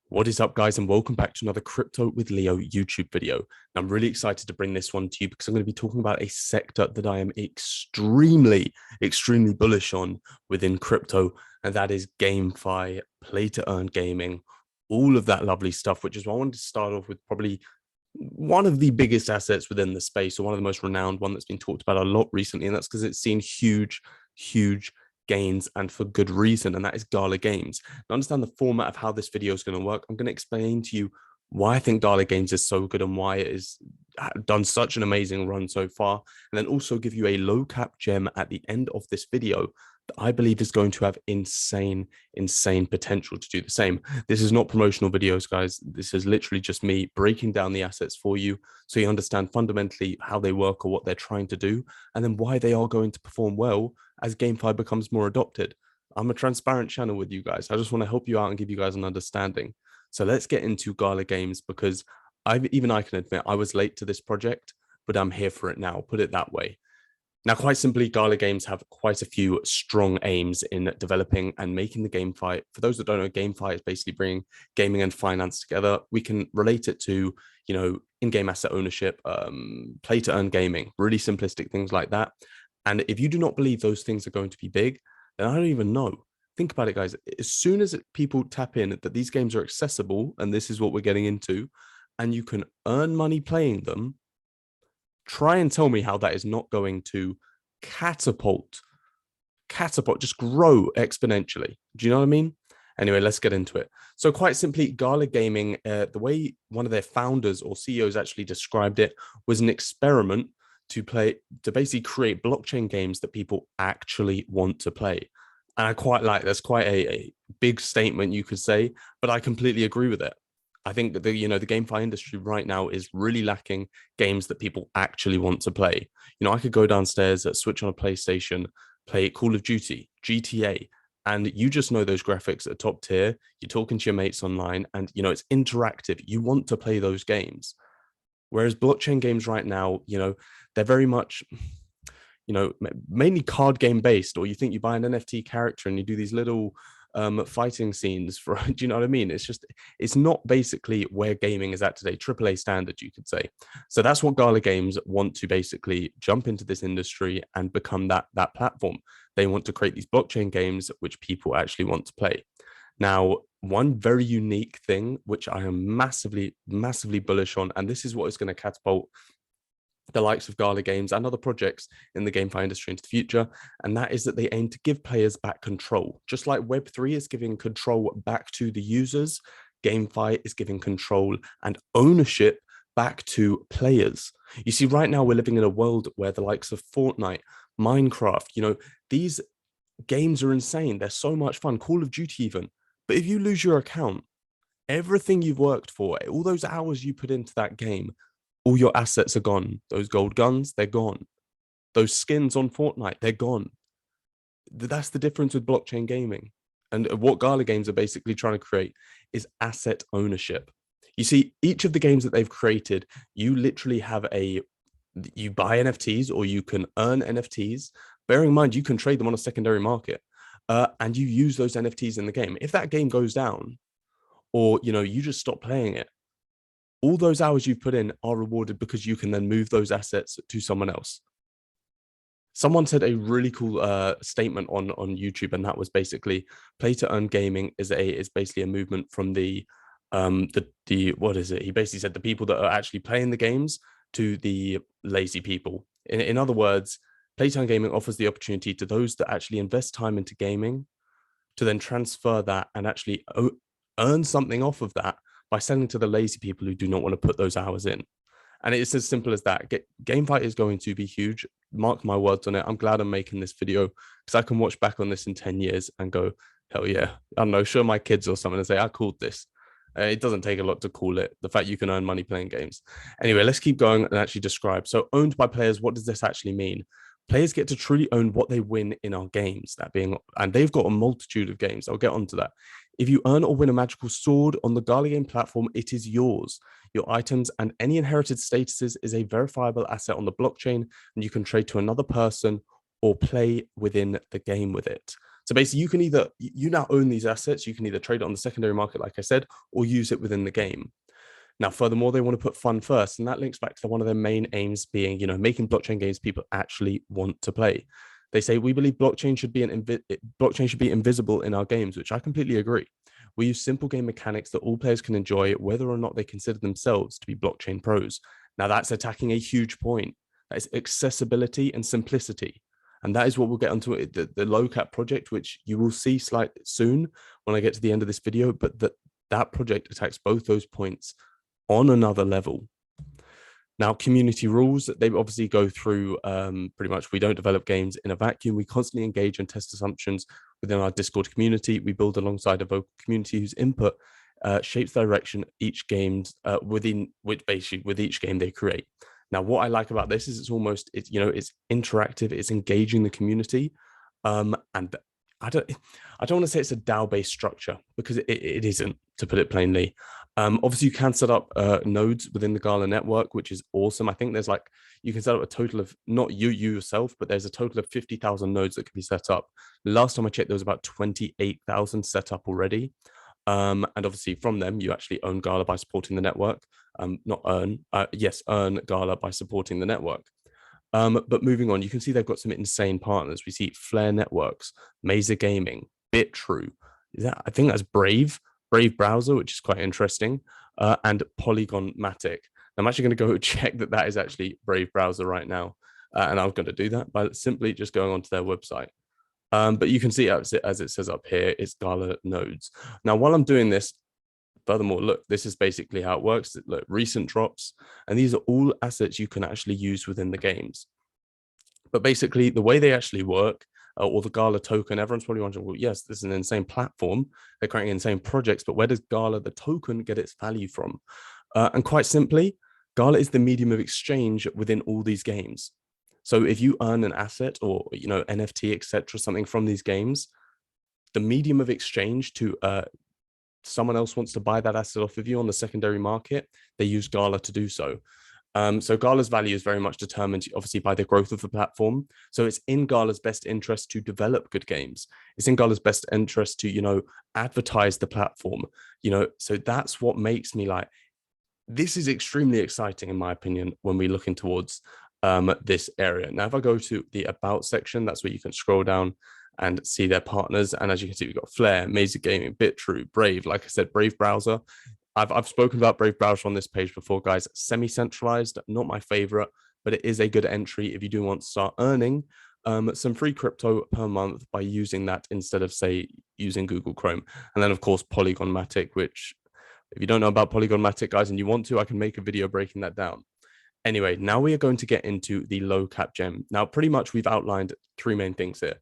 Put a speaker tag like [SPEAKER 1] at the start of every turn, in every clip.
[SPEAKER 1] What is up, guys, and welcome back to another Crypto with Leo YouTube video. And I'm really excited to bring this one to you because I'm going to be talking about a sector that I am extremely bullish on within crypto, and that is GameFi, play to earn gaming, all of that lovely stuff, which is why I wanted to start off with probably one of the biggest assets within the space, or one of the most renowned, one that's been talked about a lot recently, and that's because it's seen huge gains, and for good reason, and that is Gala Games. To understand the format of how this video is going to work, I'm going to explain to you why I think Gala Games is so good and why it has done such an amazing run so far, and then also give you a low cap gem at the end of this video that I believe is going to have insane potential to do the same. This is not promotional videos, guys. This is literally just me breaking down the assets for you so you understand fundamentally how they work or what they're trying to do, and then why they are going to perform well as GameFi becomes more adopted. I'm a transparent channel with you guys. I just want to help you out and give you guys an understanding. So let's get into Gala Games, because I can admit I was late to this project, but I'm here for it now, put it that way. Now, quite simply, Gala Games have quite a few strong aims in developing and making the GameFi. For those that don't know, GameFi is basically bringing gaming and finance together. We can relate it to, in-game asset ownership, play to earn gaming, really simplistic things like that. And if you do not believe those things are going to be big, then I don't even know. Think about it, guys. As soon as people tap in that these games are accessible, and this is what we're getting into, and you can earn money playing them, try and tell me how that is not going to catapult, just grow exponentially. Do you know what I mean? Anyway, let's get into it. So quite simply, Gala Gaming, the way one of their founders or CEOs actually described it, was an experiment to basically create blockchain games that people actually want to play. And I quite like, that's quite a big statement, you could say, but I completely agree with it. I think that the GameFi industry right now is really lacking games that people actually want to play. I could go downstairs, switch on a PlayStation, play Call of Duty, GTA, and you just know those graphics are top tier. You're talking to your mates online, and it's interactive. You want to play those games. Whereas blockchain games right now, they're very much, mainly card game based, or you think you buy an NFT character and you do these little fighting scenes for, do you know what I mean? It's not basically where gaming is at today, AAA standard, you could say. So that's what Gala Games want to basically jump into this industry and become that platform. They want to create these blockchain games which people actually want to play. Now, one very unique thing, which I am massively bullish on, and this is what is going to catapult the likes of Gala Games and other projects in the GameFi industry into the future, and that is that they aim to give players back control. Just like Web3 is giving control back to the users, GameFi is giving control and ownership back to players. You see, right now we're living in a world where the likes of Fortnite, Minecraft, these games are insane. They're so much fun. Call of Duty even. But if you lose your account, everything you've worked for, all those hours you put into that game, all your assets are gone. Those gold guns, they're gone. Those skins on Fortnite, they're gone. That's the difference with blockchain gaming. And what Gala Games are basically trying to create is asset ownership. You see, each of the games that they've created, you literally have you buy NFTs or you can earn NFTs. Bearing in mind, you can trade them on a secondary market, and you use those NFTs in the game. If that game goes down, or you just stop playing it, all those hours you've put in are rewarded because you can then move those assets to someone else. Someone said a really cool statement on YouTube, and that was basically play to earn gaming is basically a movement from the what is it? He basically said the people that are actually playing the games to the lazy people. In other words, play to earn gaming offers the opportunity to those that actually invest time into gaming to then transfer that and actually earn something off of that by selling to the lazy people who do not want to put those hours in. And it's as simple as that. GameFi is going to be huge. Mark my words on it. I'm glad I'm making this video because I can watch back on this in 10 years and go, hell yeah. I don't know, show my kids or something and say, I called this. It doesn't take a lot to call it. The fact you can earn money playing games. Anyway, let's keep going and actually describe. So owned by players, what does this actually mean? Players get to truly own what they win in our games, and they've got a multitude of games. I'll get onto that. If you earn or win a magical sword on the Gala Game platform, it is yours. Your items and any inherited statuses is a verifiable asset on the blockchain, and you can trade to another person or play within the game with it. So basically, you can either you now own these assets. You can either trade it on the secondary market, like I said, or use it within the game. Now, furthermore, they want to put fun first, and that links back to one of their main aims being, making blockchain games people actually want to play. They say we believe blockchain should be invisible in our games, which I completely agree. We use simple game mechanics that all players can enjoy, whether or not they consider themselves to be blockchain pros. Now, that's attacking a huge point. That is accessibility and simplicity. And that is what we'll get onto it, the low cap project, which you will see slightly soon when I get to the end of this video. But that project attacks both those points on another level. Now, community rules, they obviously go through pretty much, we don't develop games in a vacuum. We constantly engage and test assumptions within our Discord community. We build alongside a vocal community whose input shapes the direction each game's with each game they create. Now, what I like about this is it's interactive, it's engaging the community. And I don't want to say it's a DAO-based structure because it isn't, to put it plainly. Obviously, you can set up nodes within the Gala network, which is awesome. I think there's you can set up a total of, not you yourself, but there's a total of 50,000 nodes that can be set up. Last time I checked, there was about 28,000 set up already. And obviously from them, you actually own Gala by supporting the network. Earn Gala by supporting the network. But moving on, you can see they've got some insane partners. We see Flare Networks, Mazer Gaming, BitTrue. I think that's Brave Browser, which is quite interesting, and Polygon Matic. I'm actually going to go check that is actually Brave Browser right now, and I'm going to do that by simply just going onto their website. But you can see as it says up here, it's Gala nodes. Now, while I'm doing this, furthermore, look, this is basically how it works. Look, recent drops, and these are all assets you can actually use within the games. But basically, the way they actually work, or the Gala token, everyone's probably wondering, well, yes, this is an insane platform. They're creating insane projects, but where does Gala, the token, get its value from? And quite simply, Gala is the medium of exchange within all these games. So if you earn an asset or, NFT, etc., something from these games, the medium of exchange to someone else wants to buy that asset off of you on the secondary market, they use Gala to do so. So Gala's value is very much determined, obviously, by the growth of the platform. So it's in Gala's best interest to develop good games. It's in Gala's best interest to, advertise the platform. So that's what makes me this is extremely exciting, in my opinion, when we're looking towards this area. Now, if I go to the About section, that's where you can scroll down and see their partners. And as you can see, we've got Flare, Mazer Gaming, BitTrue, Brave. Like I said, Brave Browser. I've spoken about Brave Browser on this page before, guys. Semi-centralized, not my favorite, but it is a good entry if you do want to start earning some free crypto per month by using that instead of, say, using Google Chrome. And then, of course, Polygon Matic, which, if you don't know about Polygon Matic, guys, and you want to, I can make a video breaking that down. Anyway, now we are going to get into the low cap gem. Now, pretty much we've outlined three main things here.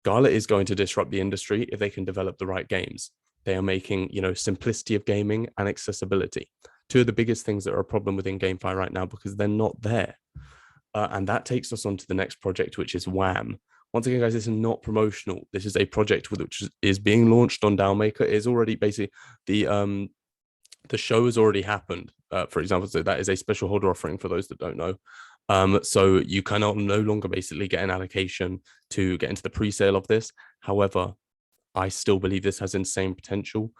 [SPEAKER 1] Gala is going to disrupt the industry if they can develop the right games. They are making, simplicity of gaming and accessibility. Two of the biggest things that are a problem within GameFi right now because they're not there. And that takes us on to the next project, which is WAM. Once again, guys, this is not promotional. This is a project which is being launched on DAO Maker. It is already basically the show has already happened, for example. So that is a special holder offering for those that don't know. So you cannot no longer basically get an allocation to get into the pre-sale of this. However, I still believe this has insane potential.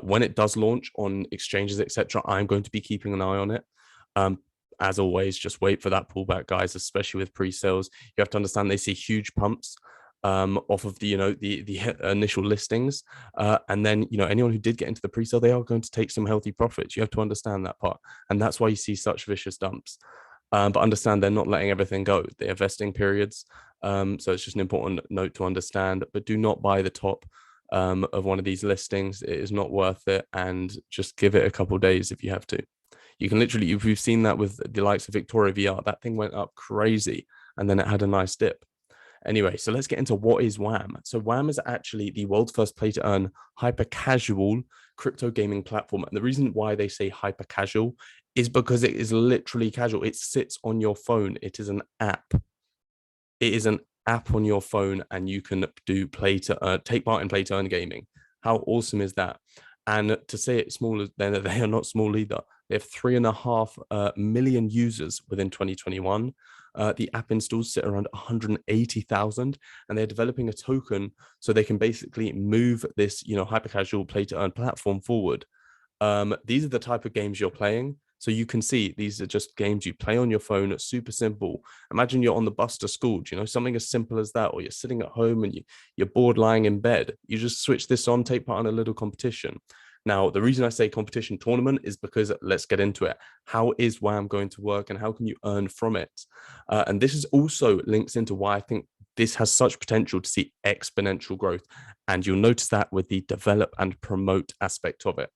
[SPEAKER 1] When it does launch on exchanges, etc., I'm going to be keeping an eye on it. As always, just wait for that pullback, guys, especially with pre-sales. You have to understand they see huge pumps off of the initial listings, and then anyone who did get into the pre-sale, they are going to take some healthy profits. You have to understand that part, and that's why you see such vicious dumps. But understand they're not letting everything go. They are vesting periods. So it's just an important note to understand. But do not buy the top of one of these listings. It is not worth it. And just give it a couple of days if you have to. You can literally, if you've seen that with the likes of Victoria VR, that thing went up crazy. And then it had a nice dip. Anyway, so let's get into what is WAM. So WAM is actually the world's first play-to-earn hyper-casual crypto gaming platform. And the reason why they say hyper-casual is because it is literally casual. It sits on your phone. It is an app. It is an app on your phone, and you can do take part in play-to-earn gaming. How awesome is that? And to say it's small, then they are not small either. They have 3.5 million users within 2021. The app installs sit around 180,000, and they're developing a token so they can basically move this, hyper casual play to earn platform forward. These are the type of games you're playing. So you can see these are just games you play on your phone. It's super simple. Imagine you're on the bus to school, something as simple as that, or you're sitting at home and you're bored lying in bed. You just switch this on, take part in a little competition. Now, the reason I say competition tournament is because let's get into it. How is WAM going to work and how can you earn from it? And this is also links into why I think this has such potential to see exponential growth. And you'll notice that with the develop and promote aspect of it.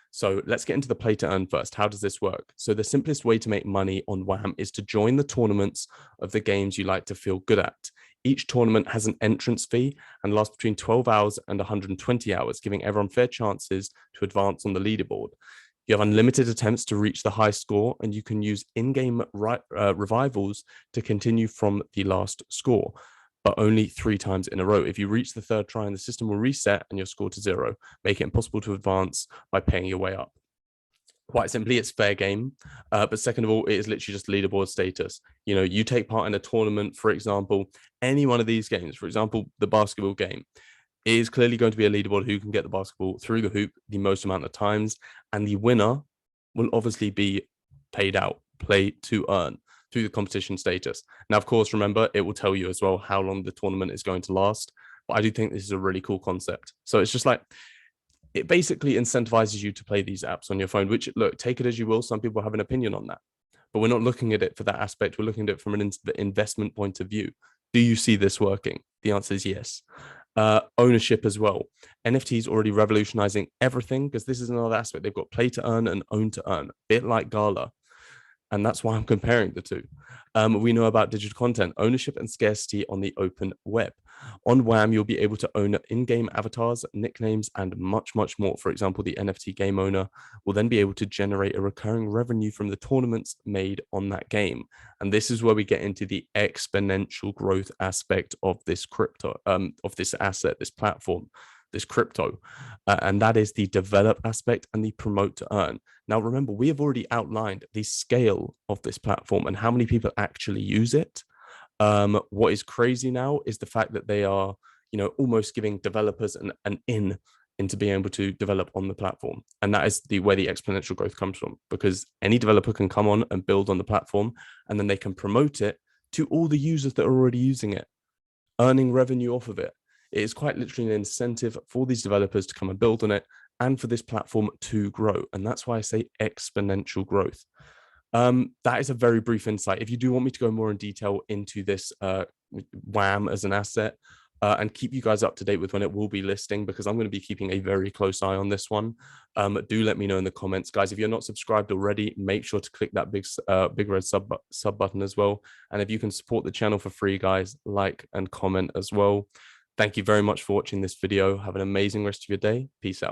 [SPEAKER 1] So let's get into the play to earn first. How does this work? So the simplest way to make money on WAM is to join the tournaments of the games you like to feel good at. Each tournament has an entrance fee and lasts between 12 hours and 120 hours, giving everyone fair chances to advance on the leaderboard. You have unlimited attempts to reach the high score, and you can use in-game revivals to continue from the last score, but only 3 times in a row. If you reach the 3rd try, and the system will reset and your score to 0, make it impossible to advance by paying your way up. Quite simply, it's fair game. But second of all, it is literally just leaderboard status. You take part in a tournament, for example, any one of these games, for example, the basketball game, is clearly going to be a leaderboard who can get the basketball through the hoop the most amount of times. And the winner will obviously be paid out, play to earn through the competition status. Now, of course, remember, it will tell you as well how long the tournament is going to last. But I do think this is a really cool concept. So it's just like, it basically incentivizes you to play these apps on your phone, which, look, take it as you will. Some people have an opinion on that, but we're not looking at it for that aspect. We're looking at it from an investment point of view. Do you see this working? The answer is yes. Ownership as well. NFTs already revolutionizing everything because this is another aspect. They've got play to earn and own to earn, a bit like Gala. And that's why I'm comparing the two. We know about digital content, ownership and scarcity on the open web. On WAM, you'll be able to own in-game avatars, nicknames, and much, much more. For example, the NFT game owner will then be able to generate a recurring revenue from the tournaments made on that game. And this is where we get into the exponential growth aspect of this crypto, of this asset, this platform, this crypto. And that is the develop aspect and the promote to earn. Now, remember, we have already outlined the scale of this platform and how many people actually use it. What is crazy now is the fact that they are, almost giving developers an into being able to develop on the platform. And that is where the exponential growth comes from, because any developer can come on and build on the platform, and then they can promote it to all the users that are already using it, earning revenue off of it. It is quite literally an incentive for these developers to come and build on it and for this platform to grow. And that's why I say exponential growth. That is a very brief insight. If you do want me to go more in detail into this WAM as an asset and keep you guys up to date with when it will be listing, because I'm going to be keeping a very close eye on this one, do let me know in the comments, guys. If you're not subscribed already, make sure to click that big red sub button as well. And if you can support the channel for free, guys, like and comment as well. Thank you very much for watching this video. Have an amazing rest of your day. Peace out.